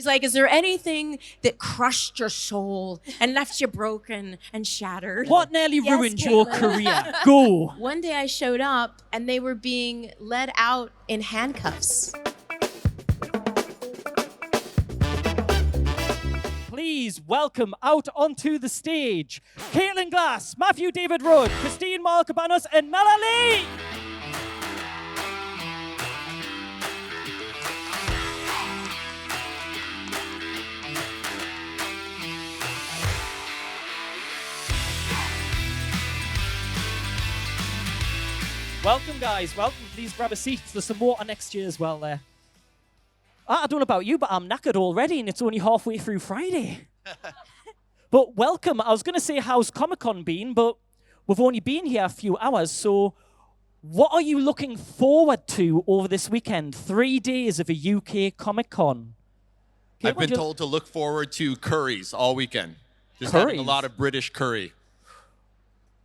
He's like, is there anything that crushed your soul and left you broken and shattered? What nearly Yes, ruined your Caitlin. career? Go. One day I showed up and they were being led out in handcuffs. Please welcome out onto the stage Caitlin Glass, Matthew David Rudd, Christine Mal Cabanos, and Mela Lee. Welcome, guys. Welcome. Please grab a seat. There's some water next year as well there. I don't know about you, but I'm knackered already, and it's only halfway through Friday. But welcome. I was going to say, how's Comic-Con been? But we've only been here a few hours, so what are you looking forward to over this weekend? 3 days of a UK Comic-Con. I've been told to look forward to curries all weekend. Just having a lot of British curry.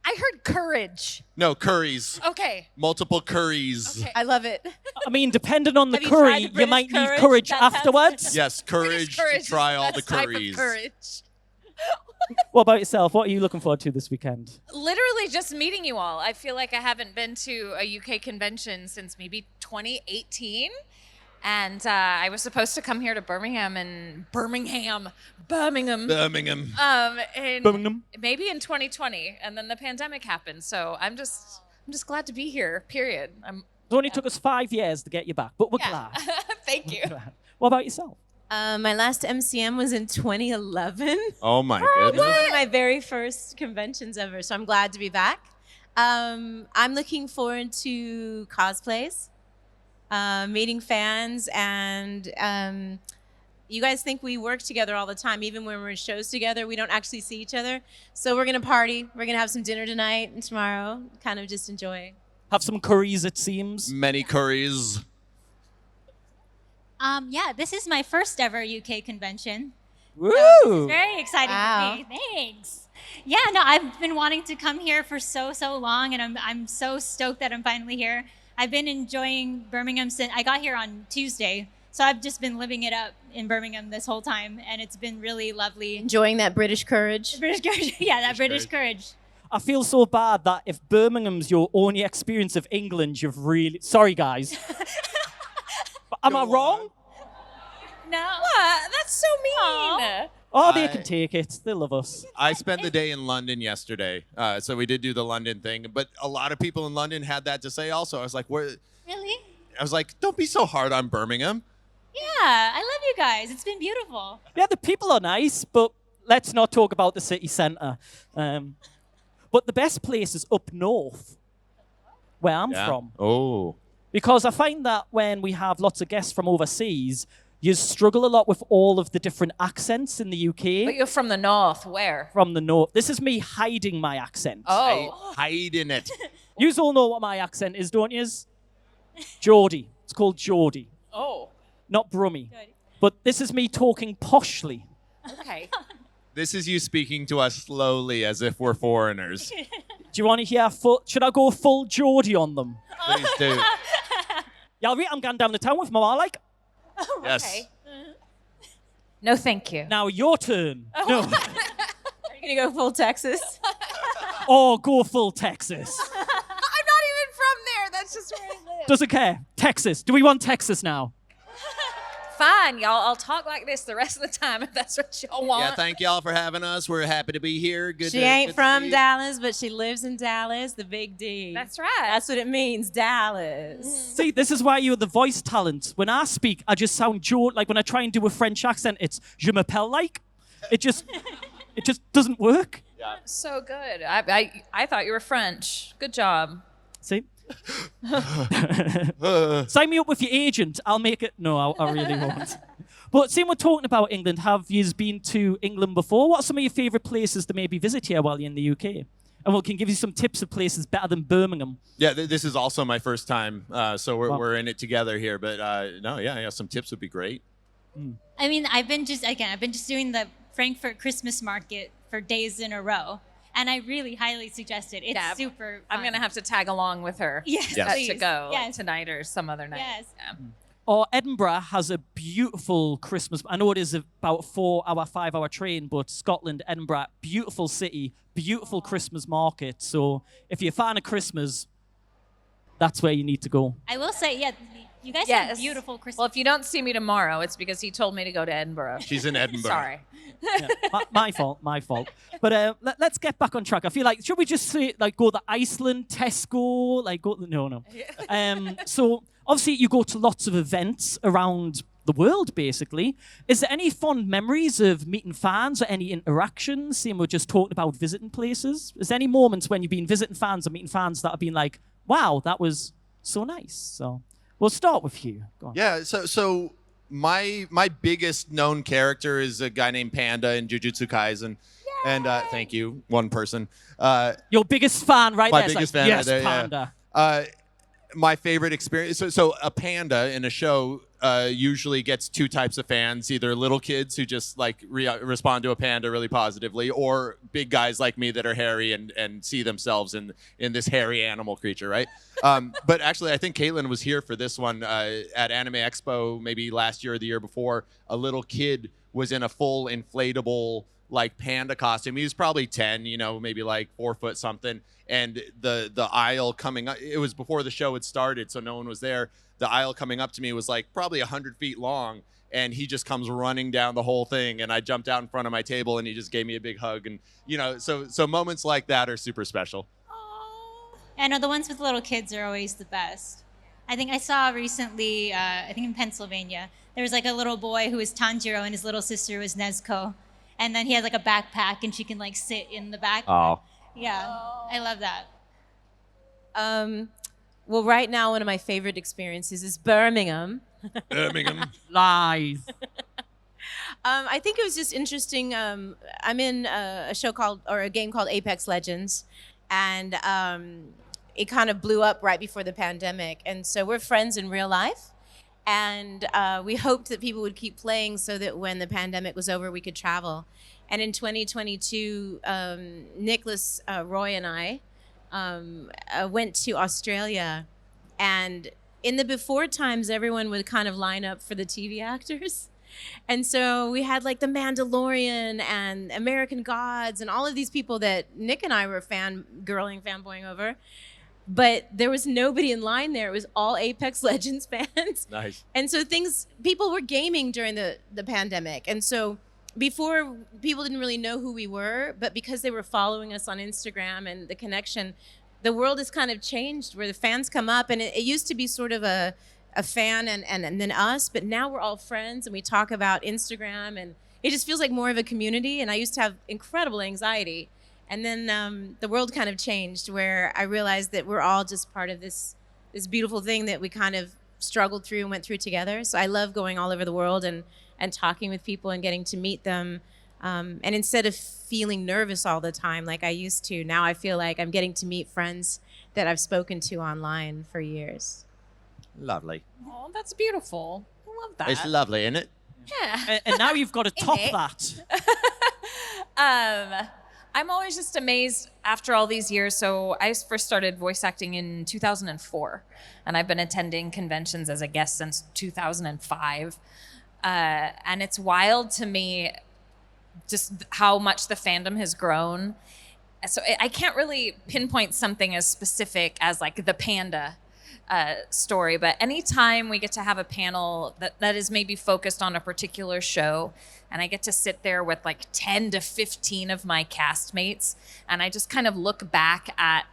I heard courage. No, curries. Okay. Multiple curries. Okay. I love it. I mean, depending on the Have you tried curry, the you British might need courage? courage That sounds afterwards. Yes, British courage to try all the best type of curries. courage. What about yourself? What are you looking forward to this weekend? Literally just meeting you all. I feel like I haven't been to a UK convention since maybe 2018. And I was supposed to come here to Birmingham. Birmingham. In Birmingham. maybe in 2020, and then the pandemic happened. So I'm just glad to be here. Period. It only took us 5 years to get you back, but we're glad. Thank you. What about yourself? My last MCM was in 2011. Oh my It was goodness. one of my very first conventions ever, so I'm glad to be back. I'm looking forward to cosplays, meeting fans, and you guys think we work together all the time. Even when we're in shows together, we don't actually see each other. So we're going to party. We're going to have some dinner tonight and tomorrow, kind of just enjoy. Have some curries, it seems. Many curries. Yeah, this is my first ever UK convention. Woo! Very exciting Wow. for me. Thanks. Yeah, no, I've been wanting to come here for so long, and I'm so stoked that I'm finally here. I've been enjoying Birmingham since I got here on Tuesday, so I've just been living it up in Birmingham this whole time, and it's been really lovely. Enjoying that British courage. British courage, yeah, that British courage. I feel so bad that if Birmingham's your only experience of England, you've really... Sorry, guys. But am I Go wrong? No. What? That's so mean. Oh, they can take it. They love us. I spent the day in London yesterday, so we did do the London thing. But a lot of people in London had that to say also. I was like, "Where?" Really? I was like, "Don't be so hard on Birmingham." Yeah, I love you guys. It's been beautiful. Yeah, the people are nice, but let's not talk about the city centre. But the best place is up north, where I'm from. Oh. Because I find that when we have lots of guests from overseas, you struggle a lot with all of the different accents in the UK. But you're from the north. Where? From the north. This is me hiding my accent. Oh. Hiding it. You all know what my accent is, don't yous? Geordie. It's called Geordie, Oh. not Brummie. But this is me talking poshly. Okay. This is you speaking to us slowly as if we're foreigners. Do you want to hear should I go full Geordie on them? Please do. Yeah, I'm going down the town with my like. Yes. Okay. No, thank you. Now your turn. No. Are you going to go full Texas? Or go full Texas. I'm not even from there. That's just where I live. Doesn't care. Texas. Do we want Texas now? Fine, y'all. I'll talk like this the rest of the time if that's what y'all want. Yeah, thank y'all for having us. We're happy to be here. She ain't from Dallas, but she lives in Dallas, the big D. That's right. That's what it means, Dallas. See, this is why you're the voice talent. When I speak, I just sound like when I try and do a French accent, it's je m'appelle like. It just doesn't work. So good. I thought you were French. Good job. See? Sign me up with your agent. I'll make it. No, I really won't. But seeing we're talking about England, have you been to England before? What are some of your favourite places to maybe visit here while you're in the UK? And we can give you some tips of places better than Birmingham. Yeah, this is also my first time, so we're in it together here. But some tips would be great. I mean, I've been just doing the Frankfurt Christmas market for days in a row, and I really highly suggest it. It's super fun. I'm going to have to tag along with her. Yes, Yes. please. to go Yes. tonight or some other night. Yes. Yeah. or Edinburgh has a beautiful Christmas. I know it is about a 4-hour, 5-hour train, but Scotland, Edinburgh, beautiful city, beautiful Christmas market. So if you're a fan of Christmas, that's where you need to go. I will say, yeah, you guys Yes. have beautiful Christmas. Well, if you don't see me tomorrow, it's because he told me to go to Edinburgh. She's in Edinburgh. Sorry. Yeah, my fault. But let's get back on track. I feel like, should we just say, like, go to Iceland, Tesco, like, go, no. So obviously you go to lots of events around the world, basically. Is there any fond memories of meeting fans or any interactions? Seeing we're just talking about visiting places. Is there any moments when you've been visiting fans or meeting fans that have been like, wow, that was so nice? So we'll start with you. Go on. Yeah, so my biggest known character is a guy named Panda in Jujutsu Kaisen. Yay! And thank you, one person. Your biggest fan right My there. biggest It's like, fan yes, right there, Panda. yeah. My favorite experience. So a panda in a show usually gets two types of fans: either little kids who just like respond to a panda really positively, or big guys like me that are hairy and see themselves in this hairy animal creature, right? But actually, I think Caitlin was here for this one at Anime Expo, maybe last year or the year before. A little kid was in a full inflatable like panda costume. He was probably 10, maybe like 4 foot something. And the aisle coming up, it was before the show had started, so no one was there. The aisle coming up to me was like probably 100 feet long, and he just comes running down the whole thing. And I jumped out in front of my table, and he just gave me a big hug. And so moments like that are super special. I know the ones with little kids are always the best. I think I saw recently, I think in Pennsylvania, there was like a little boy who was Tanjiro and his little sister was Nezuko. And then he has like a backpack and she can like sit in the back. Oh. Yeah, I love that. Well, right now, one of my favorite experiences is Birmingham. Birmingham. Live. I think it was just interesting. I'm in a game called Apex Legends, and it kind of blew up right before the pandemic. And so we're friends in real life. And we hoped that people would keep playing so that when the pandemic was over, we could travel. And in 2022, Nicholas, Roy, and I went to Australia. And in the before times, everyone would kind of line up for the TV actors. And so we had like The Mandalorian and American Gods and all of these people that Nick and I were fanboying over. But there was nobody in line there. It was all Apex Legends fans. Nice. And so people were gaming during the pandemic. And so before, people didn't really know who we were, but because they were following us on Instagram and the connection, the world has kind of changed where the fans come up. And it used to be sort of a fan and then us, but now we're all friends and we talk about Instagram, and it just feels like more of a community. And I used to have incredible anxiety. And then the world kind of changed where I realized that we're all just part of this beautiful thing that we kind of struggled through and went through together. So I love going all over the world and talking with people and getting to meet them. And instead of feeling nervous all the time like I used to, now I feel like I'm getting to meet friends that I've spoken to online for years. Lovely. Oh, that's beautiful. I love that. It's lovely, isn't it? Yeah. And now you've got to top it? that. I'm always just amazed after all these years. So I first started voice acting in 2004, and I've been attending conventions as a guest since 2005. And it's wild to me just how much the fandom has grown. So I can't really pinpoint something as specific as like the panda story, but anytime we get to have a panel that is maybe focused on a particular show, and I get to sit there with like 10 to 15 of my castmates, and I just kind of look back at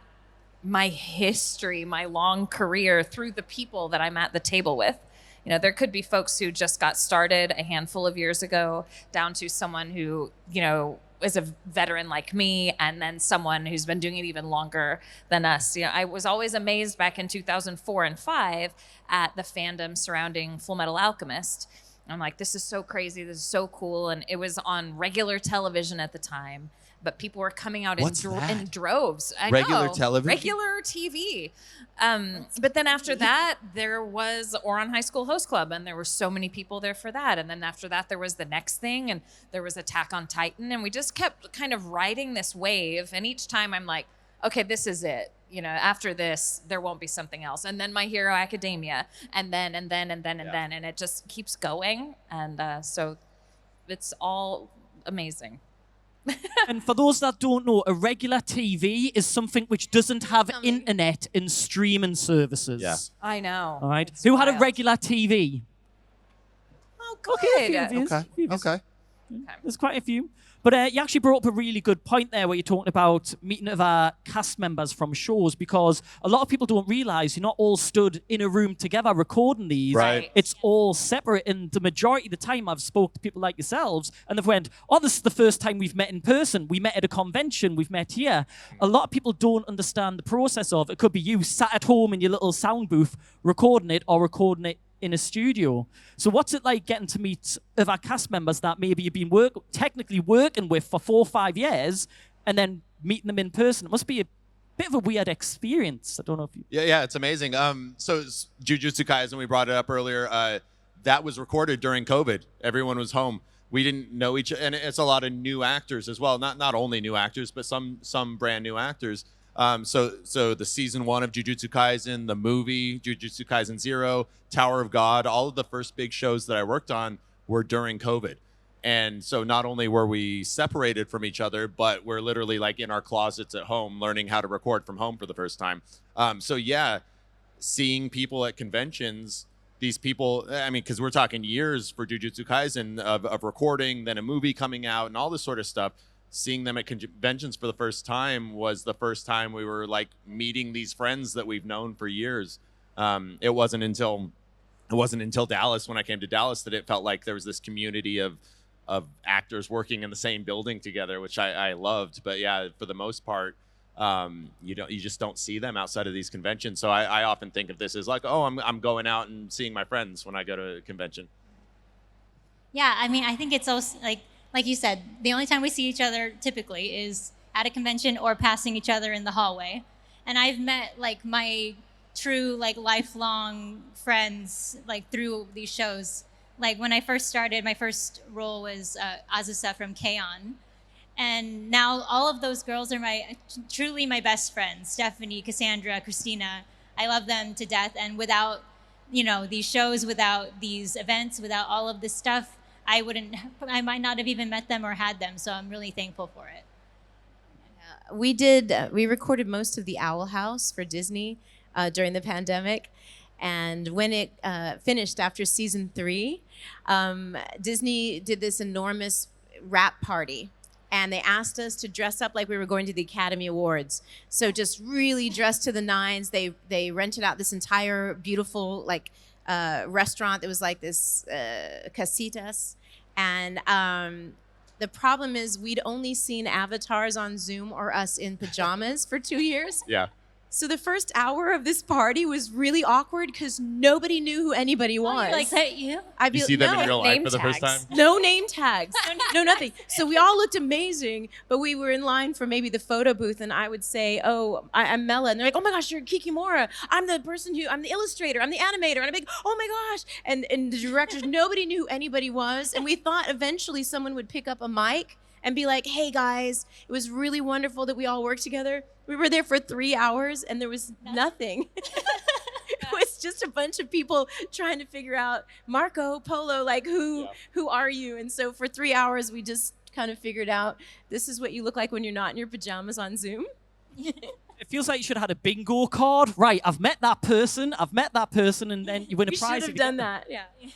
my history, my long career through the people that I'm at the table with. There could be folks who just got started a handful of years ago, down to someone who, is a veteran like me, and then someone who's been doing it even longer than us. I was always amazed back in 2004 and 5 at the fandom surrounding Full Metal Alchemist. I'm like, this is so crazy, this is so cool, and it was on regular television at the time, but people were coming out in droves. Regular television? Regular TV. But then after that, there was Oron High School Host Club, and there were so many people there for that. And then after that, there was the next thing, and there was Attack on Titan, and we just kept kind of riding this wave. And each time I'm like, okay, this is it. after this, there won't be something else. And then My Hero Academia, and then, and it just keeps going. And so it's all amazing. And for those that don't know, a regular TV is something which doesn't have internet and streaming services. Yeah. I know. All right. It's Who had a wild. regular TV? Oh, good. Okay, a few of yous. Okay. Okay. There's quite a few. But you actually brought up a really good point there where you're talking about meeting of our cast members from shows, because a lot of people don't realise you're not all stood in a room together recording these. Right. It's all separate. And the majority of the time I've spoke to people like yourselves and they've went, oh, this is the first time we've met in person. We met at a convention. We've met here. A lot of people don't understand the process of it. Could be you sat at home in your little sound booth recording it or recording it in a studio. So what's it like getting to meet other cast members that maybe you've been technically working with for 4 or 5 years and then meeting them in person? It must be a bit of a weird experience. I don't know if you... Yeah, it's amazing. So Jujutsu Kaisen, we brought it up earlier, that was recorded during COVID. Everyone was home. We didn't know each other, and it's a lot of new actors as well. Not only new actors, but some brand new actors. So the season 1 of Jujutsu Kaisen, the movie Jujutsu Kaisen 0, Tower of God, all of the first big shows that I worked on were during COVID. And so not only were we separated from each other, but we're literally like in our closets at home learning how to record from home for the first time. So yeah, seeing people at conventions, these people, I mean, because we're talking years for Jujutsu Kaisen of recording, then a movie coming out and all this sort of stuff. Seeing them at conventions for the first time was the first time we were like meeting these friends that we've known for years. It wasn't until Dallas, when I came to Dallas, that it felt like there was this community of actors working in the same building together, which I loved. But yeah, for the most part, you just don't see them outside of these conventions. So I often think of this as like, oh, I'm going out and seeing my friends when I go to a convention. Yeah, I mean, I think it's also like you said, the only time we see each other typically is at a convention or passing each other in the hallway. And I've met like my true like lifelong friends like through these shows. Like when I first started, my first role was Azusa from K-On! And now all of those girls are truly my best friends. Stephanie, Cassandra, Christina. I love them to death. And without, these shows, without these events, without all of this stuff, I might not have even met them or had them. So I'm really thankful for it. We recorded most of the Owl House for Disney during the pandemic. And when it finished after season 3, Disney did this enormous wrap party. And they asked us to dress up like we were going to the Academy Awards. So just really dressed to the nines. They rented out this entire beautiful restaurant that was like this casitas. And the problem is we'd only seen avatars on Zoom or us in pajamas for 2 years. Yeah. So the first hour of this party was really awkward because nobody knew who anybody was. Like that, you? You see them in real life name for the first time? tags. No name tags. No, nothing. So we all looked amazing, but we were in line for maybe the photo booth, and I would say, oh, I'm Mela. And they're like, oh my gosh, you're Kikimora. I'm the illustrator, I'm the animator. And I'm like, oh my gosh. And the directors, nobody knew who anybody was. And we thought eventually someone would pick up a mic and be like, hey guys, it was really wonderful that we all worked together. We were there for 3 hours and there was nothing. It was just a bunch of people trying to figure out, Marco Polo, like who are you? And so for 3 hours, we just kind of figured out, this is what you look like when you're not in your pajamas on Zoom. It feels like you should have had a bingo card. Right, I've met that person, and then you win a We prize. should if have you done get them. that, yeah.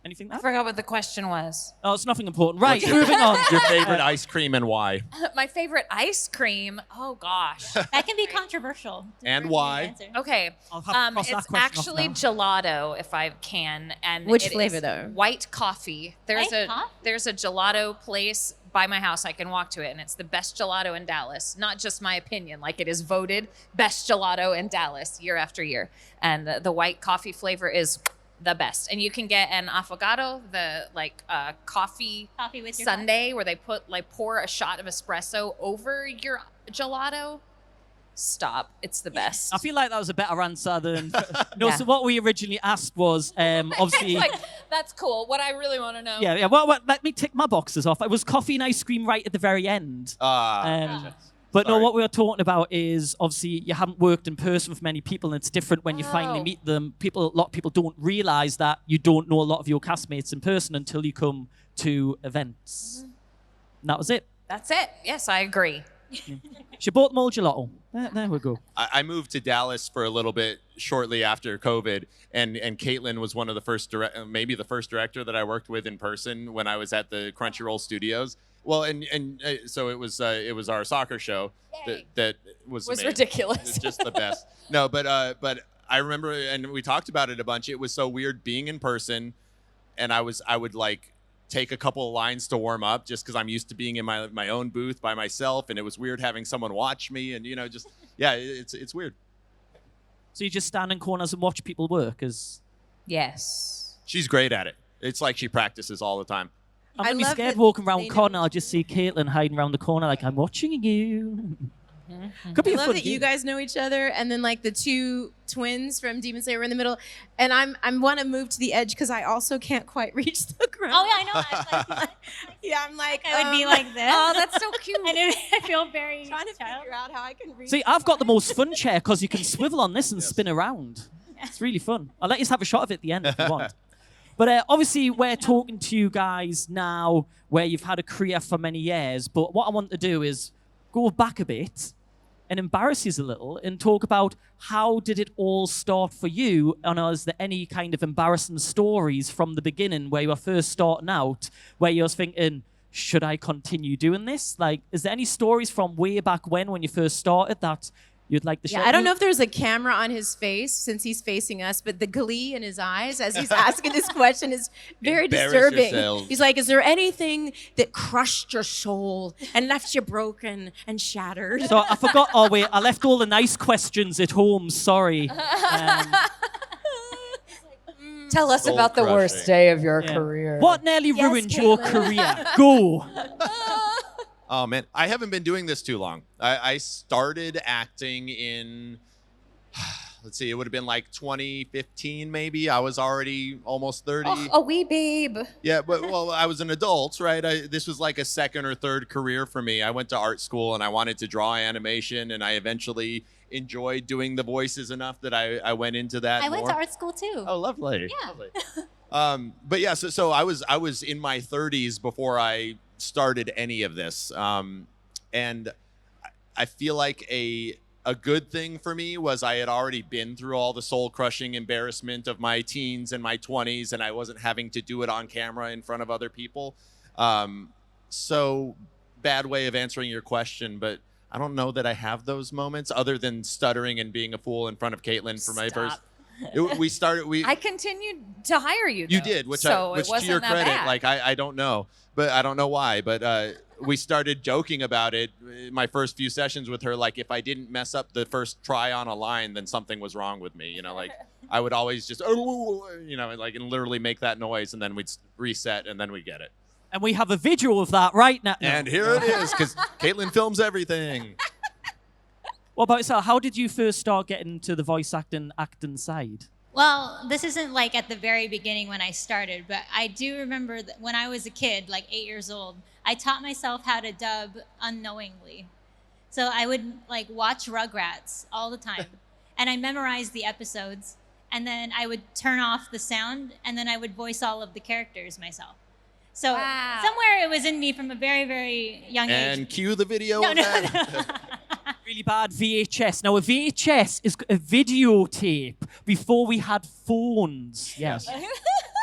Anything I that? forgot what the question was. Oh, it's nothing important. Right, moving on. Your favorite ice cream and why? My favorite ice cream. Oh gosh. That can be controversial. And why? Answer. Okay. I'll have to cross that It's question off actually now. gelato, if I can. And Which it flavor, is though? White coffee. There's White coffee? there's a gelato place by my house. I can walk to it, and it's the best gelato in Dallas. Not just my opinion. Like, it is voted best gelato in Dallas year after year. And the white coffee flavor is the best. And you can get an affogato, the coffee with your sundae, where they pour a shot of espresso over your gelato. Stop. It's the best. I feel like that was a better answer than... No, Yeah. so what we originally asked was, obviously... That's cool. What I really want to know. Yeah. Well, let me tick my boxes off. It was coffee and ice cream right at the very end. Gotcha. But no, Sorry. what we were talking about is obviously you haven't worked in person with many people, and it's different when you finally Oh. meet them. A lot of people don't realize that you don't know a lot of your castmates in person until you come to events. And that was it. That's it. Yes, I agree. She bought them all gelato. There we go. I moved to Dallas for a little bit shortly after COVID, and Caitlin was one of the first maybe the first director that I worked with in person when I was at the Crunchyroll Studios. Well, so it was our soccer show that was amazing. ridiculous. It was just the best. No, but I remember, and we talked about it a bunch. It was so weird being in person, and I would like take a couple of lines to warm up just because I'm used to being in my own booth by myself, and it was weird having someone watch me, and just it's weird. So you just stand in corners and watch people work? Yes. She's great at it. It's like she practices all the time. I'm I gonna be love scared that walking they around know- corner. I'll just see Caitlin hiding around the corner like I'm watching you. Could be I a love fun that you game. guys know each other, and then like the two twins from Demon Slayer were in the middle, and I'm want to move to the edge because I also can't quite reach the ground. Oh, yeah, I know. Yeah, I'm like I would be like this. Oh, that's so cute. And I feel very trying to child. figure out how I can reach. See, I've got the most fun chair because you can swivel on this and spin around. It's really fun. I'll let you have a shot of it at the end if you want. But obviously, we're talking to you guys now where you've had a career for many years. But what I want to do is go back a bit and embarrass you a little and talk about how did it all start for you, and is there any kind of embarrassing stories from the beginning where you were first starting out where you was thinking, should I continue doing this? Like, is there any stories from way back when you first started that you'd like to share? Yeah, I don't know if there's a camera on his face since he's facing us, but the glee in his eyes as he's asking this question is very Embarrass disturbing. yourselves. He's like, is there anything that crushed your soul and left you broken and shattered? So I forgot. Oh wait, I left all the nice questions at home. Sorry. Tell us Soul about the worst crushing. day of your Yeah. career. What nearly Yes, ruined your Caitlin. career? Go. Oh man, I haven't been doing this too long. I started acting in, let's see, it would have been like 2015 maybe. I was already almost 30. Oh, a wee babe. Yeah, but well, I was an adult, right? This was like a second or third career for me. I went to art school and I wanted to draw animation, and I eventually enjoyed doing the voices enough that I went into that. I went more. to art school too. Oh, lovely. Yeah. Lovely. But yeah, so I was in my 30s before I started any of this, and I feel like a good thing for me was I had already been through all the soul-crushing embarrassment of my teens and my 20s, and I wasn't having to do it on camera in front of other people. So bad way of answering your question, but I don't know that I have those moments other than stuttering and being a fool in front of Caitlin for my first. I continued to hire you. You though, did, which so to it wasn't your that credit, bad. like I don't know, but I don't know why, but we started joking about it. My first few sessions with her, like if I didn't mess up the first try on a line, then something was wrong with me. Like I would always just like and literally make that noise, and then we'd reset, and then we get it. And we have a video of that right now. And here it is, because Caitlin films everything. What about yourself? How did you first start getting to the voice acting side? Well, this isn't like at the very beginning when I started, but I do remember that when I was a kid, like 8 years old, I taught myself how to dub unknowingly. So I would like watch Rugrats all the time, and I memorized the episodes, and then I would turn off the sound, and then I would voice all of the characters myself. So Wow. somewhere it was in me from a very, very young And age. cue the video No, of no, that. Really bad VHS. Now, a VHS is a videotape before we had phones. Yes.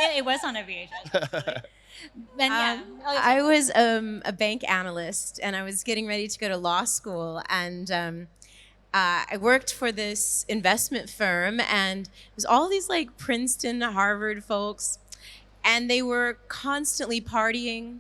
It was on a VHS. And yeah. I was a bank analyst, and I was getting ready to go to law school, and I worked for this investment firm, and it was all these like Princeton, Harvard folks, and they were constantly partying.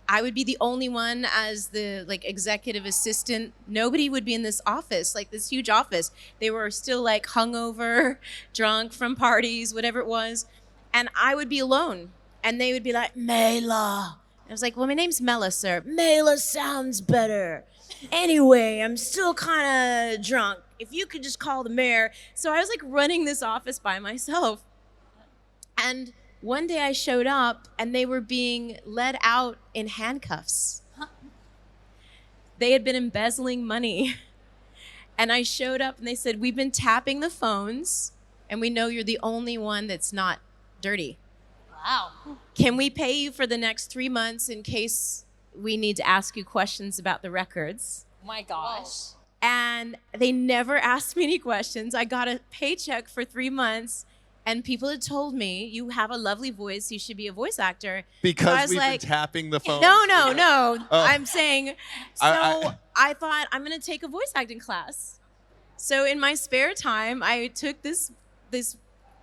I would be the only one as the like executive assistant. Nobody would be in this office, like this huge office. They were still like hungover, drunk from parties, whatever it was, and I would be alone. And they would be like, Mela. I was like, well, my name's Mela, sir. Mela sounds better. Anyway, I'm still kind of drunk. If you could just call the mayor. So I was like running this office by myself. And one day I showed up and they were being led out in handcuffs. they had been embezzling money. And I showed up and they said, we've been tapping the phones and we know you're the only one that's not dirty. Wow. Can we pay you for the next 3 months in case we need to ask you questions about the records? My gosh. And they never asked me any questions. I got a paycheck for 3 months, and people had told me, you have a lovely voice, you should be a voice actor. So I Because was we've like, been tapping the phone. no. Oh. I'm saying, so I- I thought I'm going to take a voice acting class. So in my spare time, I took this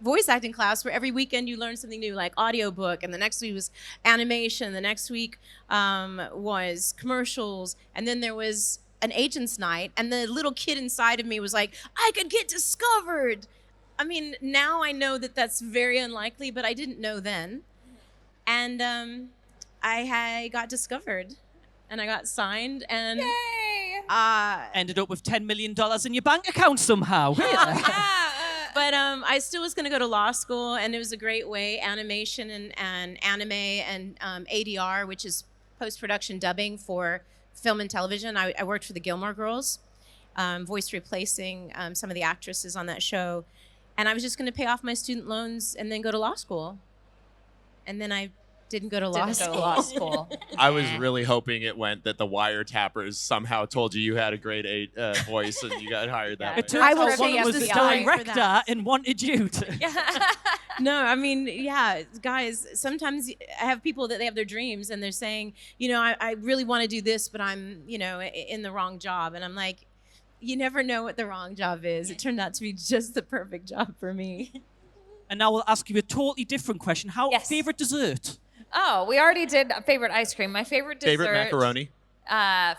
voice acting class where every weekend you learn something new, like audiobook, and the next week was animation, the next week was commercials, and then there was an agent's night, and the little kid inside of me was like, I could get discovered. I mean, now I know that that's very unlikely, but I didn't know then. And I got discovered, and I got signed, and Yay! Ended up with $10 million in your bank account somehow. But I still was going to go to law school, and it was a great way, animation and anime and ADR, which is post-production dubbing for film and television. I worked for the Gilmore Girls, voice replacing some of the actresses on that show. And I was just going to pay off my student loans and then go to law school. And then I didn't go to law school. I was really hoping it went that the wiretappers somehow told you had a grade 8 voice and you got hired that It way. turns I out will one say was the yes to the eye for director that. and wanted you to. No, I mean, yeah, guys, sometimes I have people that they have their dreams and they're saying, you know, I really want to do this, but I'm, you know, in the wrong job. And I'm like, you never know what the wrong job is. It turned out to be just the perfect job for me. And now we'll ask you a totally different question. Yes. Favorite dessert? Oh, we already did favorite ice cream. My favorite dessert. Favorite macaroni?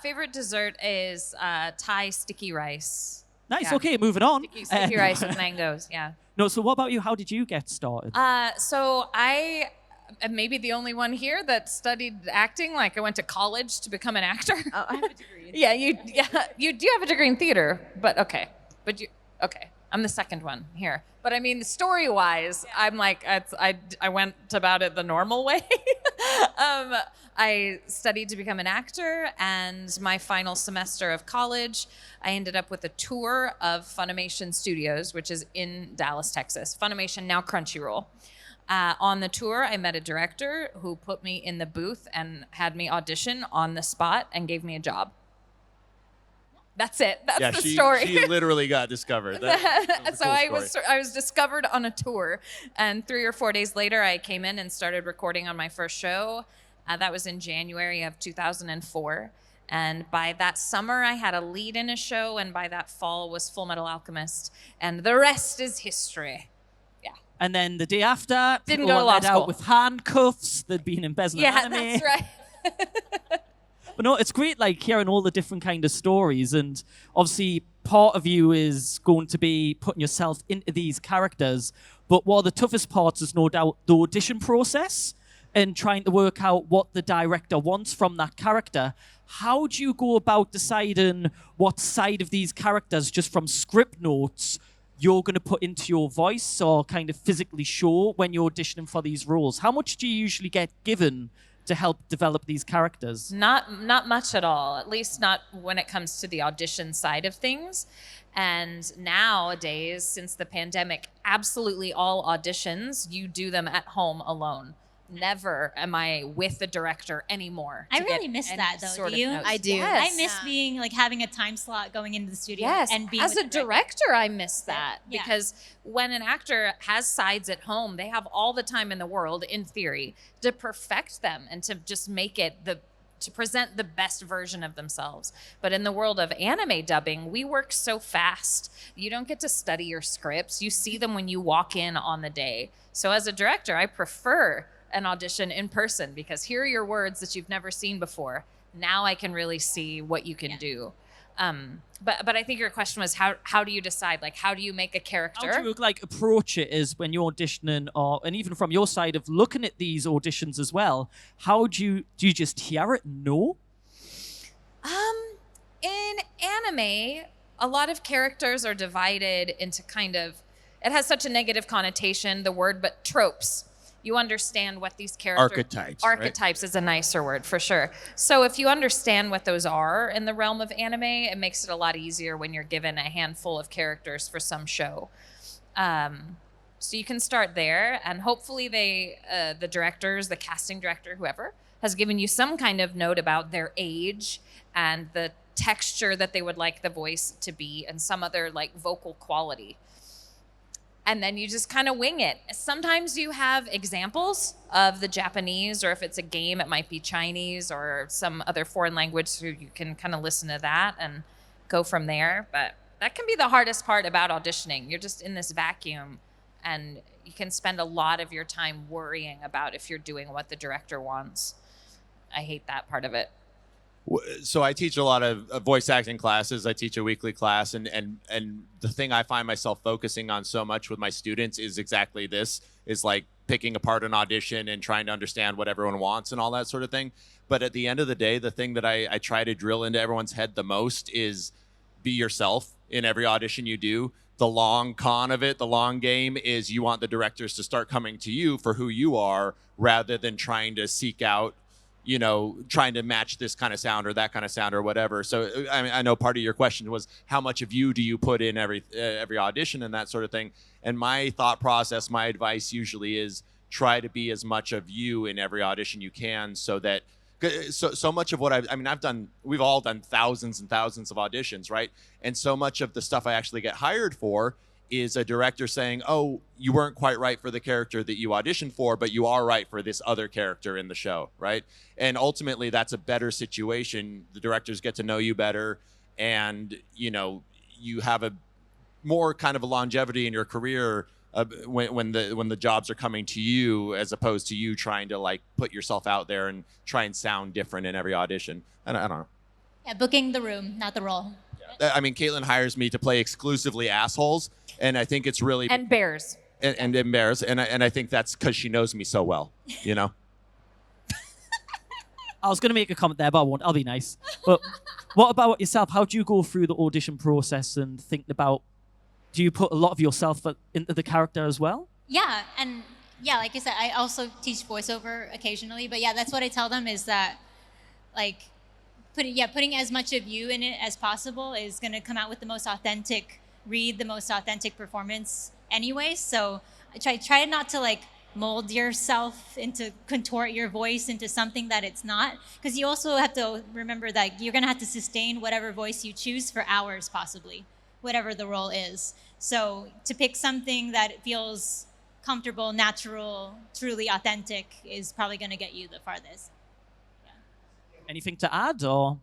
Favorite dessert is Thai sticky rice. Nice. Yeah. Okay, moving on. Sticky rice with mangoes. Yeah. No, so what about you? How did you get started? So I am maybe the only one here that studied acting. Like I went to college to become an actor. Oh, I have a degree. Yeah, you do have a degree in theater, but okay. I'm the second one here. But I mean, story-wise, I'm like, I went about it the normal way. I studied to become an actor, and my final semester of college, I ended up with a tour of Funimation Studios, which is in Dallas, Texas. Funimation, now Crunchyroll. On the tour, I met a director who put me in the booth and had me audition on the spot and gave me a job. That's it. That's the story. She literally got discovered. That was a So cool story. I was discovered on a tour, and 3 or 4 days later, I came in and started recording on my first show. That was in January of 2004. And by that summer, I had a lead in a show, and by that fall was Full Metal Alchemist, and the rest is history. Yeah. And then the day after, Didn't people go to were law let school. out with handcuffs. They'd been embezzling Yeah, anime. that's right. But no, it's great, like hearing all the different kind of stories, and obviously part of you is going to be putting yourself into these characters. But one of the toughest parts is no doubt the audition process and trying to work out what the director wants from that character. How do you go about deciding what side of these characters, just from script notes, you're going to put into your voice or kind of physically show when you're auditioning for these roles? How much do you usually get given to help develop these characters? Not much at all, at least not when it comes to the audition side of things. And nowadays, since the pandemic, absolutely all auditions, you do them at home alone. Never am I with the director anymore. I to really get miss any that, though. sort Do of you? notes. I do. Yes. I miss being like having a time slot going into the studio Yes, and being as with a the director, I miss that Yeah. because when an actor has sides at home, they have all the time in the world, in theory, to perfect them and to just make it to present the best version of themselves. But in the world of anime dubbing, we work so fast. You don't get to study your scripts. You see them when you walk in on the day. So as a director, I prefer an audition in person because here are your words that you've never seen before. Now I can really see what you can do. But I think your question was how do you decide? Like, how do you make a character? How do you like approach it is when you're auditioning, and even from your side of looking at these auditions as well, how do you just hear it and know? In anime, a lot of characters are divided into kind of, it has such a negative connotation, the word, but tropes. you understand what these characters... Archetypes, right? Archetypes is a nicer word, for sure. So if you understand what those are in the realm of anime, it makes it a lot easier when you're given a handful of characters for some show. So you can start there, and hopefully the directors, the casting director, whoever, has given you some kind of note about their age and the texture that they would like the voice to be and some other like vocal quality. And then you just kind of wing it. Sometimes you have examples of the Japanese, or if it's a game, it might be Chinese or some other foreign language, so you can kind of listen to that and go from there. But that can be the hardest part about auditioning. You're just in this vacuum, and you can spend a lot of your time worrying about if you're doing what the director wants. I hate that part of it. So I teach a lot of voice acting classes. I teach a weekly class, and the thing I find myself focusing on so much with my students is exactly this, is like picking apart an audition and trying to understand what everyone wants and all that sort of thing. But at the end of the day, the thing that I try to drill into everyone's head the most is be yourself in every audition you do. The long con of it, the long game, is you want the directors to start coming to you for who you are rather than trying to seek out, you know, trying to match this kind of sound or that kind of sound or whatever. So I mean, I know part of your question was how much of you do you put in every audition and that sort of thing. And my thought process, my advice usually is try to be as much of you in every audition you can, so that so much of what we've all done thousands and thousands of auditions, right? And so much of the stuff I actually get hired for is a director saying, oh, you weren't quite right for the character that you auditioned for, but you are right for this other character in the show, right? And ultimately, that's a better situation. The directors get to know you better, and, you know, you have a more kind of a longevity in your career when the jobs are coming to you, as opposed to you trying to like put yourself out there and try and sound different in every audition. I don't know. Yeah, booking the room, not the role. I mean, Caitlin hires me to play exclusively assholes, and I think it's really And bears. and embarrassed, and I think that's because she knows me so well, you know. I was going to make a comment there, but I won't. I'll be nice. But what about yourself? How do you go through the audition process and think about? Do you put a lot of yourself into the character as well? Yeah, and yeah, like I said, I also teach voiceover occasionally, but yeah, that's what I tell them is that, like, putting as much of you in it as possible is going to come out with the most authentic read, the most authentic performance anyway. So I try not to like mold yourself into, contort your voice into something that it's not, because you also have to remember that you're going to have to sustain whatever voice you choose for hours, possibly, whatever the role is. So to pick something that feels comfortable, natural, truly authentic is probably going to get you the farthest. Anything to add, or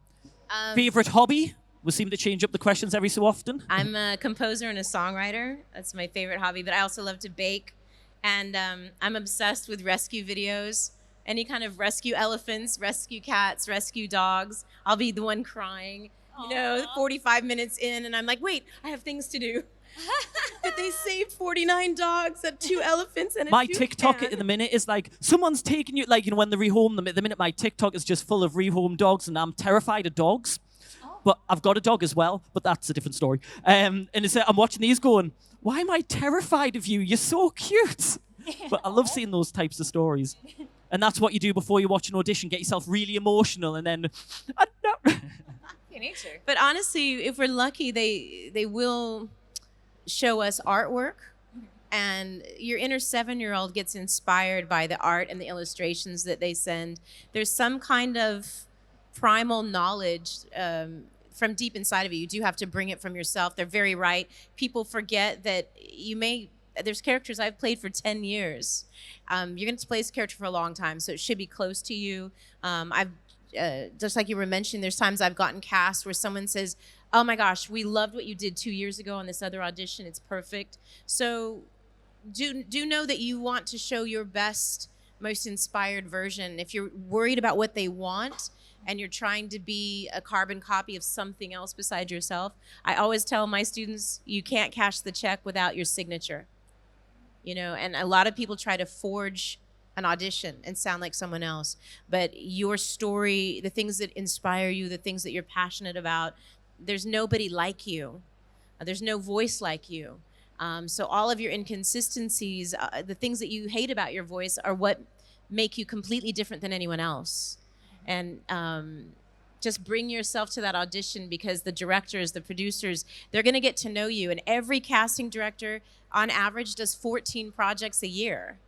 favorite hobby? We seem to change up the questions every so often. I'm a composer and a songwriter. That's my favorite hobby, but I also love to bake. And I'm obsessed with rescue videos. Any kind of rescue elephants, rescue cats, rescue dogs. I'll be the one crying, you know, 45 minutes in, and I'm like, wait, I have things to do. But they saved 49 dogs and 2 elephants and a My toucan. TikTok at the minute is like, someone's taking you, like, you know, when they rehome them. At the minute, my TikTok is just full of rehome dogs, and I'm terrified of dogs. But I've got a dog as well, but that's a different story. And it's, I'm watching these going, why am I terrified of you? You're so cute. But I love seeing those types of stories. And that's what you do before you watch an audition, get yourself really emotional, and then, You need to. But honestly, if we're lucky, they will show us artwork, and your inner 7-year-old gets inspired by the art and the illustrations that they send. There's some kind of primal knowledge from deep inside of you. You do have to bring it from yourself. They're very right. People forget that there's characters I've played for 10 years. You're going to play this character for a long time, so it should be close to you. Just like you were mentioning, there's times I've gotten cast where someone says, oh my gosh, we loved what you did 2 years ago on this other audition. It's perfect. So do know that you want to show your best, most inspired version. If you're worried about what they want and you're trying to be a carbon copy of something else besides yourself, I always tell my students, you can't cash the check without your signature. You know, and a lot of people try to forge an audition and sound like someone else. But your story, the things that inspire you, the things that you're passionate about, there's nobody like you. There's no voice like you. So all of your inconsistencies, the things that you hate about your voice, are what make you completely different than anyone else. And just bring yourself to that audition, because the directors, the producers, they're going to get to know you. And every casting director, on average, does 14 projects a year.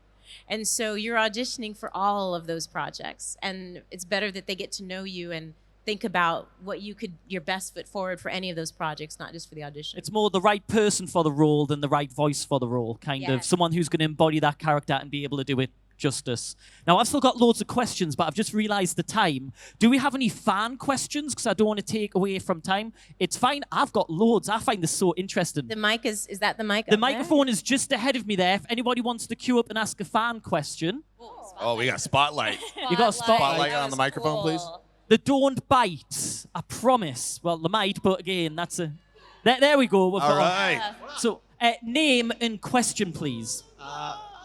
And so you're auditioning for all of those projects. And it's better that they get to know you and think about what your best foot forward for any of those projects, not just for the audition. It's more the right person for the role than the right voice for the role, kind of. Yes. Someone who's going to embody that character and be able to do it justice. Now, I've still got loads of questions, but I've just realized the time. Do we have any fan questions? Because I don't want to take away from time. It's fine. I've got loads. I find this so interesting. The mic is that the mic? The up there? microphone is just ahead of me there. If anybody wants to queue up and ask a fan question. Oh, we got a spotlight. You got a Spotlight spotlight. on the microphone, please. They don't bite. I promise. Well, they might, but again, that's a... There we go. We've All got right. So, name and question, please.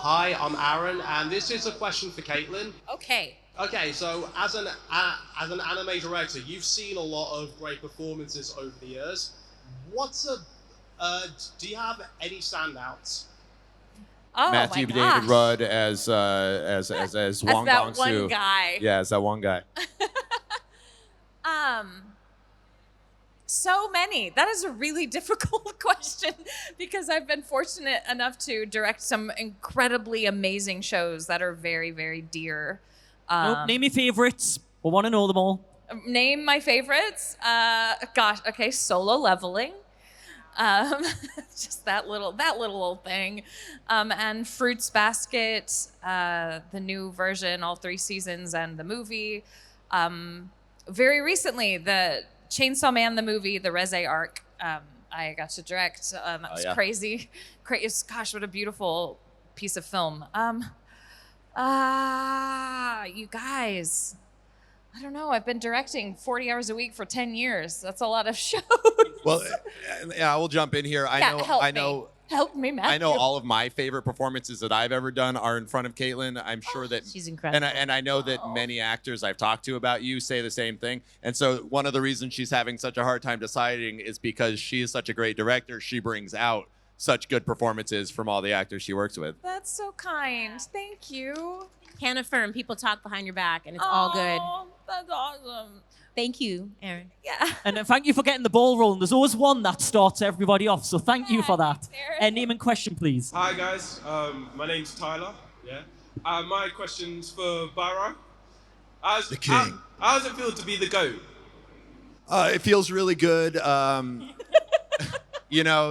Hi, I'm Aaron, and this is a question for Caitlin. Okay. Okay, so as an anime director, you've seen a lot of great performances over the years. Do you have any standouts? Oh Matthew my David gosh. Rudd as Wong As Gong that one Soo. guy. Yeah, as that one guy. So many. That is a really difficult question, because I've been fortunate enough to direct some incredibly amazing shows that are very, very dear. Nope, name your favorites. We want to know them all. Name my favorites. Okay, Solo Leveling. Just that little old thing. And Fruits Basket, the new version, all 3 seasons, and the movie. Very recently, the Chainsaw Man, the movie, the Reze arc, I got to direct. That was crazy. Gosh, what a beautiful piece of film. You guys, I don't know. I've been directing 40 hours a week for 10 years. That's a lot of shows. Well, yeah, I will jump in here. Help me, Matthew. I know all of my favorite performances that I've ever done are in front of Caitlin. I'm sure that she's incredible. And I know that many actors I've talked to about you say the same thing. And so one of the reasons she's having such a hard time deciding is because she is such a great director. She brings out such good performances from all the actors she works with. That's so kind. Thank you. Can't affirm. People talk behind your back, and it's all good. That's awesome. Thank you, Aaron. Yeah. And thank you for getting the ball rolling. There's always one that starts everybody off, so thank you for that. thanks, Aaron. Name and question, please. Hi guys, my name's Tyler. Yeah. My question's for Barrow. The king. How does it feel to be the GOAT? It feels really good.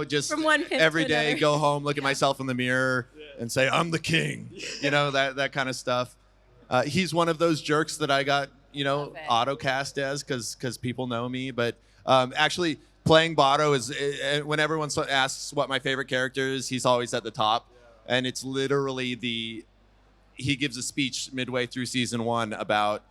Just From one pimp every to day, another. go home, look at myself in the mirror, and say, I'm the king. That kind of stuff. He's one of those jerks that I got, auto cast as because people know me. But actually, playing Botto is when everyone asks what my favorite character is, he's always at the top. And it's literally he gives a speech midway through season 1 about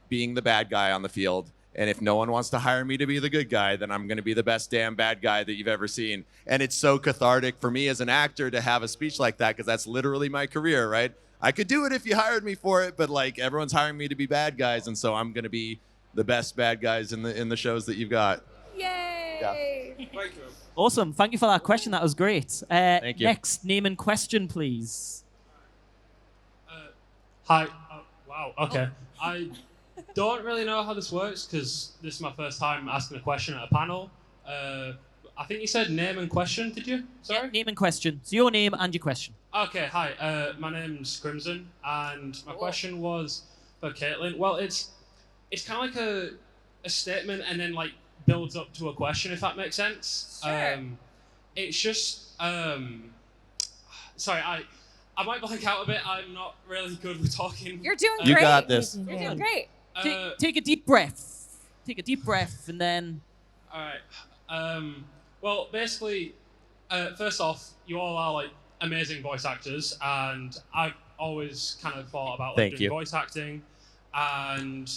being the bad guy on the field. And if no one wants to hire me to be the good guy, then I'm going to be the best damn bad guy that you've ever seen. And it's so cathartic for me as an actor to have a speech like that, because that's literally my career, right? I could do it if you hired me for it, but like everyone's hiring me to be bad guys, and so I'm going to be the best bad guys in the shows that you've got. Yay. Thank you. Awesome. Thank you for that question. That was great. Thank you. Next, name and question, please. Hi. Oh, wow. Okay. I don't really know how this works because this is my first time asking a question at a panel. I think you said name and question, did you? Sorry? Yeah, name and question. So your name and your question. Okay, hi. My name's Crimson, and my question was for Caitlin. Well, it's kind of like a statement and then like builds up to a question, if that makes sense. Sure. It's just sorry, I might blank out a bit. I'm not really good with talking. You're doing You great. got this. You're doing great. Take a deep breath. Take a deep breath, and then. All right. Well, basically, first off, you all are like amazing voice actors, and I've always kind of thought about like, Thank doing you. voice acting, and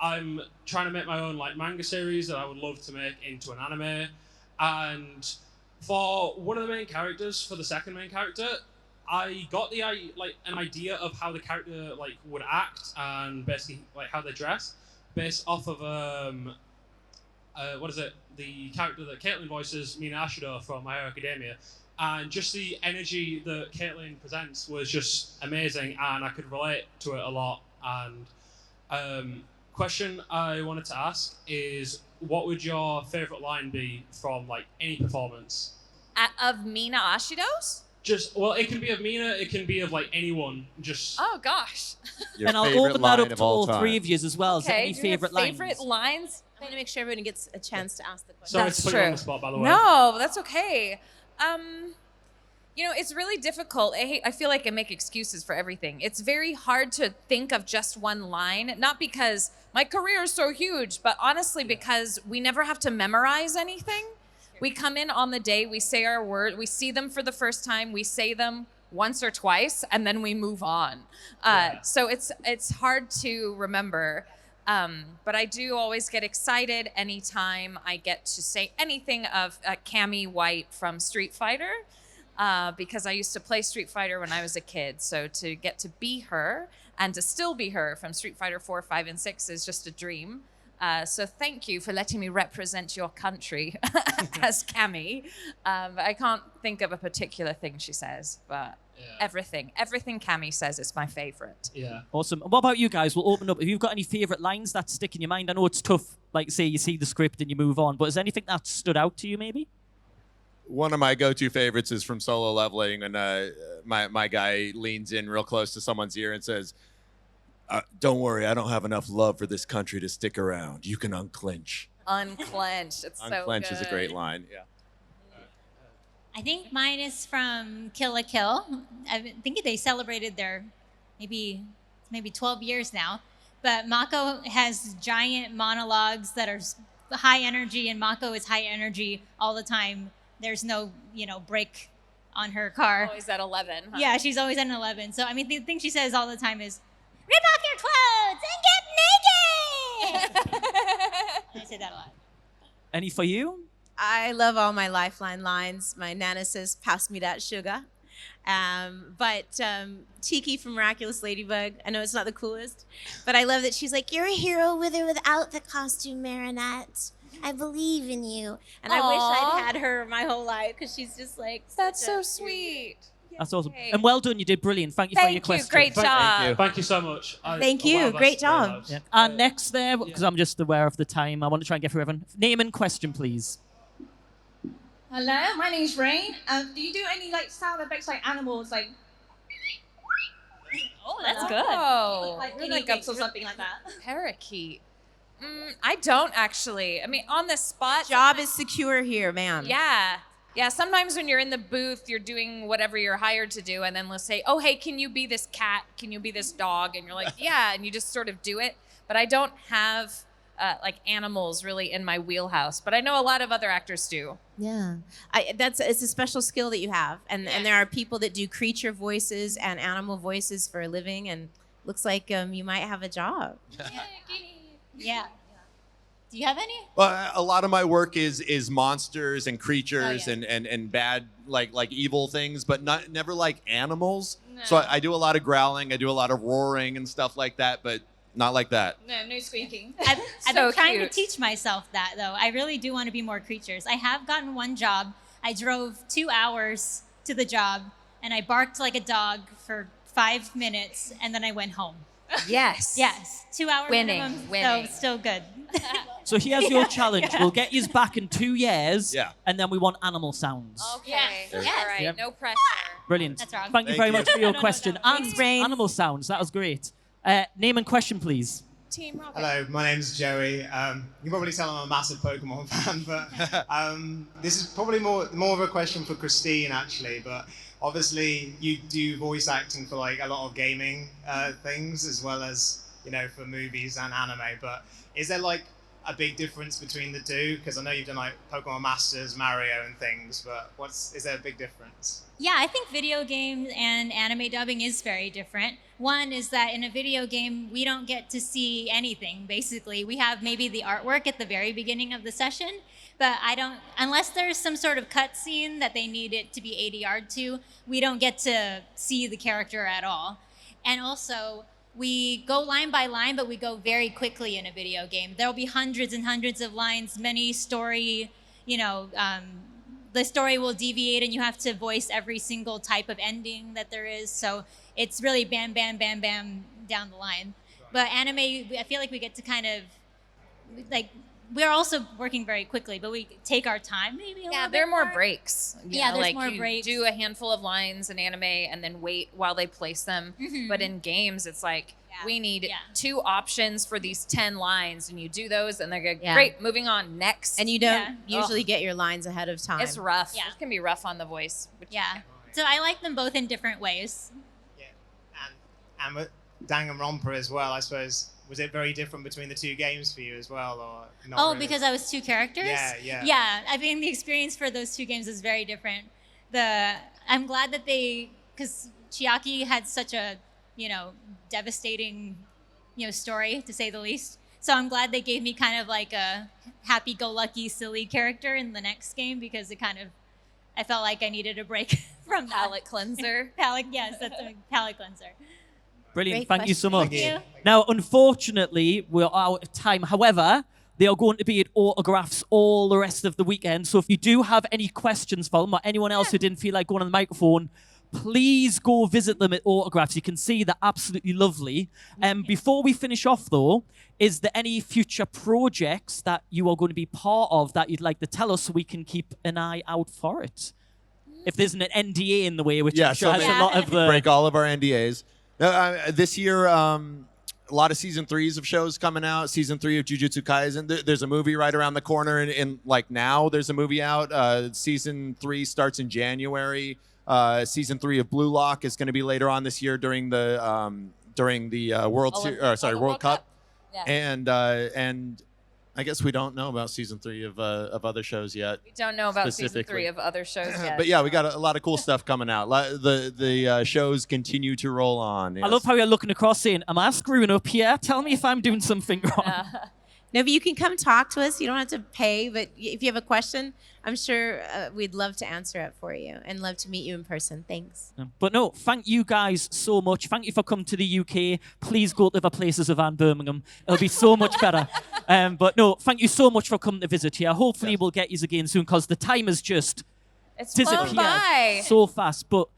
I'm trying to make my own like manga series that I would love to make into an anime. And for one of the main characters, for the second main character, I got an idea of how the character like would act and basically like how they dress, based off of the character that Caitlin voices, Mina Ashido from My Hero Academia. and just the energy that Caitlin presents was just amazing, and I could relate to it a lot. And question I wanted to ask is, what would your favorite line be from like any performance? Of Mina Ashido's? Just, well, it can be of Mina, it can be of like anyone. Just Oh gosh. Your And I'll favorite open that line up of to all time. three of you as well. Is there any do you have favorite lines? favorite lines? I'm going to make sure everyone gets a chance to ask the question. sorry That's to put you on true. the spot, by the way. No, that's okay. It's really difficult. I feel like I make excuses for everything. It's very hard to think of just one line, not because my career is so huge, but honestly because we never have to memorize anything. We come in on the day, we say our word, we see them for the first time, we say them once or twice, and then we move on. So it's hard to remember. But I do always get excited anytime I get to say anything of Cammy White from Street Fighter, because I used to play Street Fighter when I was a kid. So to get to be her and to still be her from Street Fighter 4, 5, and 6 is just a dream. So thank you for letting me represent your country as Cammy. I can't think of a particular thing she says, but everything Cammy says is my favorite. Yeah. Awesome. And what about you guys? We'll open up. If you've got any favorite lines that stick in your mind, I know it's tough. Like, say you see the script and you move on, but is there anything that stood out to you, maybe? One of my go-to favorites is from Solo Leveling, and my guy leans in real close to someone's ear and says, "Don't worry, I don't have enough love for this country to stick around. You can unclench." Unclench. It's so good. Unclench is a great line. Yeah. I think mine is from Kill la Kill. I think they celebrated their maybe 12 years now. But Mako has giant monologues that are high energy, and Mako is high energy all the time. There's no, break on her car. Always at 11. Huh? Yeah, she's always at an 11. So, I mean, the thing she says all the time is, rip off your clothes and get naked! I say that a lot. Any for you? I love all my Lifeline lines. My Nana says, pass me that sugar. But Tiki from Miraculous Ladybug, I know it's not the coolest, but I love that she's like, you're a hero with or without the costume, Marinette. I believe in you. And I wish I'd had her my whole life because she's just like... That's so sweet. That's awesome. Yay. And well done, you did brilliant. Thank you for your question. Great job. Thank you so much. Thank you. Great job. Yeah. And next there, because I'm just aware of the time, I want to try and get through everyone. Name and question, please. Hello, my name's Rain. Do you do any sound effects like animals, like? Oh, that's good. Like Really guinea good. pigs or something like that? Parakeet. I don't actually. I mean, on the spot. Job is secure here, ma'am. Yeah. Yeah, sometimes when you're in the booth, you're doing whatever you're hired to do, and then let's say, oh, hey, can you be this cat? Can you be this dog? And you're like, yeah, and you just sort of do it. But I don't have animals really in my wheelhouse, but I know a lot of other actors do. Yeah, it's a special skill that you have, and there are people that do creature voices and animal voices for a living, and looks like you might have a job. Yeah. Do you have any? Well, a lot of my work is monsters and creatures and bad like evil things, but never like animals. No. So I do a lot of growling, I do a lot of roaring and stuff like that, but not like that. No squeaking. I've So been trying cute. to teach myself that, though. I really do want to be more creatures. I have gotten one job. I drove 2 hours to the job, and I barked like a dog for 5 minutes, and then I went home. Yes. Yes, 2 hours Winning, minimum, winning. so still good. So here's your challenge. We'll get you back in 2 years, Yeah. and then we want animal sounds. Okay. Yes. All right. Yep. No pressure. Brilliant. That's wrong. Thank you Thank very you. much for your No, question. no. And Thanks, Rain. animal sounds. That was great. Name and question, please. Team Rocket. Hello, my name's Joey. You can probably tell I'm a massive Pokemon fan, but this is probably more of a question for Christine, actually. But obviously, you do voice acting for a lot of gaming things, as well as for movies and anime. But is there a big difference between the two? Because I know you've done Pokemon Masters, Mario, and things. But is there a big difference? Yeah, I think video games and anime dubbing is very different. One is that in a video game, we don't get to see anything, basically. We have maybe the artwork at the very beginning of the session, but unless there's some sort of cutscene that they need it to be ADR'd to, we don't get to see the character at all. And also, we go line by line, but we go very quickly in a video game. There'll be hundreds and hundreds of lines, many story, the the story will deviate and you have to voice every single type of ending that there is. So it's really bam, bam, bam, bam down the line. But anime, I feel like we get to kind of, like, we're also working very quickly, but we take our time maybe a little bit there are more breaks. Yeah, there's like more you breaks. do a handful of lines in anime and then wait while they place them. Mhm. But in games, it's like, we need Yeah. 2 options for these 10 lines, and you do those, and they're good. Yeah. Great, moving on, next. And you don't Yeah. usually get your lines ahead of time. It's rough. Yeah. It can be rough on the voice. Yeah. So I like them both in different ways. And with Danganronpa as well, I suppose, was it very different between the 2 games for you as well, or not? Oh, really? because I was 2 characters? Yeah. Yeah, I think the experience for those 2 games is very different. I'm glad that because Chiaki had such a, devastating, story, to say the least. So I'm glad they gave me kind of like a happy-go-lucky, silly character in the next game, because I felt like I needed a break from that. Palate cleanser. Yes, that's a palate cleanser. Brilliant. Great Thank you so much. Thank you. Now, unfortunately, we're out of time. However, they are going to be at autographs all the rest of the weekend. So if you do have any questions for them, or anyone else who didn't feel like going on the microphone, please go visit them at autographs. You can see they're absolutely lovely. Before we finish off, though, is there any future projects that you are going to be part of that you'd like to tell us so we can keep an eye out for it? If there's an NDA in the way, which I'm sure has a lot of the... break all of our NDAs. This year, a lot of season 3s of shows coming out. Season 3 of Jujutsu Kaisen. There's a movie right around the corner, and like now, there's a movie out. Season 3 starts in January. Season 3 of Blue Lock is going to be later on this year during the World Cup. Yeah. And I guess we don't know about season 3 of other shows yet. We don't know about season specifically. 3 of other shows yet. But yeah, we got a lot of cool stuff coming out. The shows continue to roll on. I Yes. love how you're looking across saying, am I screwing up here? Tell me if I'm doing something wrong. No, but you can come talk to us. You don't have to pay, but if you have a question, I'm sure we'd love to answer it for you and love to meet you in person. Thanks. But no, thank you guys so much. Thank you for coming to the UK. Please go to other places around Birmingham. It'll be so much better. But no, thank you so much for coming to visit here. Hopefully we'll get you again soon, because the time has just It's flown disappeared by. so fast. But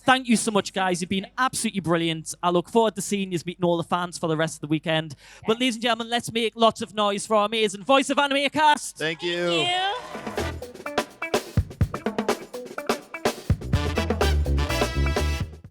thank you so much, guys. You've been absolutely brilliant. I look forward to seeing you, meeting all the fans for the rest of the weekend. But ladies and gentlemen, let's make lots of noise for our amazing Voice of Anime cast. Thank you. Thank you.